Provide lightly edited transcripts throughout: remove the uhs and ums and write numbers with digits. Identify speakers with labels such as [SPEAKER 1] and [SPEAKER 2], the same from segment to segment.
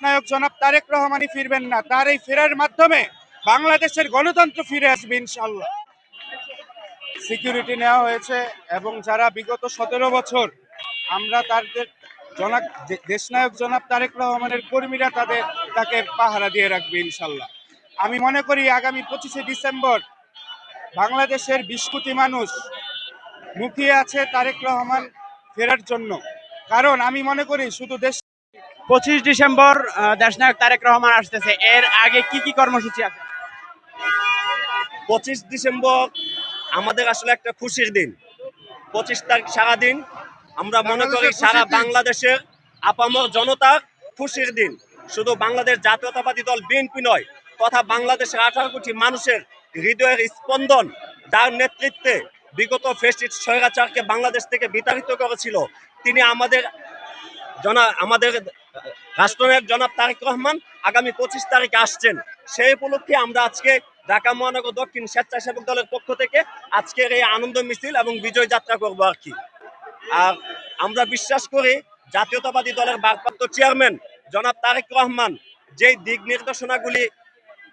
[SPEAKER 1] নায়ক জনাব তারেক রহমানই ফিরবেন না, তার এই ফেরার মাধ্যমে বাংলাদেশের গণতন্ত্র ফিরে আসবে ইনশাআল্লাহ। সিকিউরিটি নেওয়া হয়েছে এবং যারা বিগত 17 বছর আমরা তাদের দেশনায়ক জনাব তারেক রহমানের কর্মীরা তাকে পাহারা দিয়ে রাখবে ইনশাআল্লাহ। আমি মনে করি আগামী 25শে ডিসেম্বর বাংলাদেশের 20 কোটি মানুষ মুখিয়ে আছে তারেক রহমান ফেরার জন্য। কারণ আমি মনে করি শুধু
[SPEAKER 2] 25 ডিসেম্বর দেশনায়ক তারেক রহমান আসতেছে, এর আগে কি কি কর্মসূচি আছে?
[SPEAKER 3] 25 ডিসেম্বর আমাদের আসলে একটা খুশির দিন। 25 তারিখ সারাদিন আমরা মনে করি সারা বাংলাদেশের আপামর জনতার খুশির দিন। শুধু বাংলাদেশ জাতীয়তাবাদী দল বিএনপি নয়, তথা বাংলাদেশের 18 কোটি মানুষের হৃদয়ের স্পন্দন, যার নেতৃত্বে বিগত ফ্যাসিস্ট স্বৈরাচারকে বাংলাদেশ থেকে বিতাড়িত করেছিল, তিনি আমাদের রাষ্ট্রনায়ক জনাব তারেক রহমান আগামী 25 তারিখে আসছেন। সেই উপলক্ষে আমরা আজকে ঢাকা মহানগর দক্ষিণ স্বেচ্ছাসেবক দলের পক্ষ থেকে আজকের এই আনন্দ মিছিল এবং বিজয় যাত্রা করবো আর কি। আর আমরা বিশ্বাস করি জাতীয়তাবাদী দলের ভারপ্রাপ্ত চেয়ারম্যান জনাব তারেক রহমান যেই দিক নির্দেশনাগুলি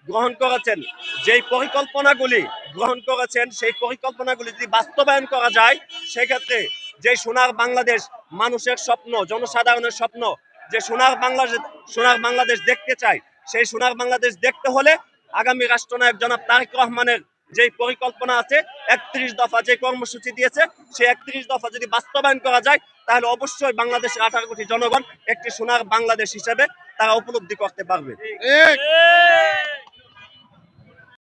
[SPEAKER 3] গ্রহণ করেছেন, যেই পরিকল্পনাগুলি গ্রহণ করেছেন, সেই পরিকল্পনাগুলি যদি বাস্তবায়ন করা যায়, সেক্ষেত্রে যে সোনার বাংলাদেশ মানুষের স্বপ্ন, জনসাধারণের স্বপ্ন, যে সোনার বাংলাদেশ দেখতে চাই, সেই সোনার বাংলাদেশ দেখতে হলে আগামী রাষ্ট্রনায়ক জনাব তারেক রহমানের যে পরিকল্পনা আছে, 31 দফা যে কর্মসূচি দিয়েছে, সেই 31 দফা যদি বাস্তবায়ন করা যায়, তাহলে অবশ্যই বাংলাদেশের 18 কোটি জনগণ একটি সোনার বাংলাদেশ হিসেবে তারা উপলব্ধি করতে পারবে।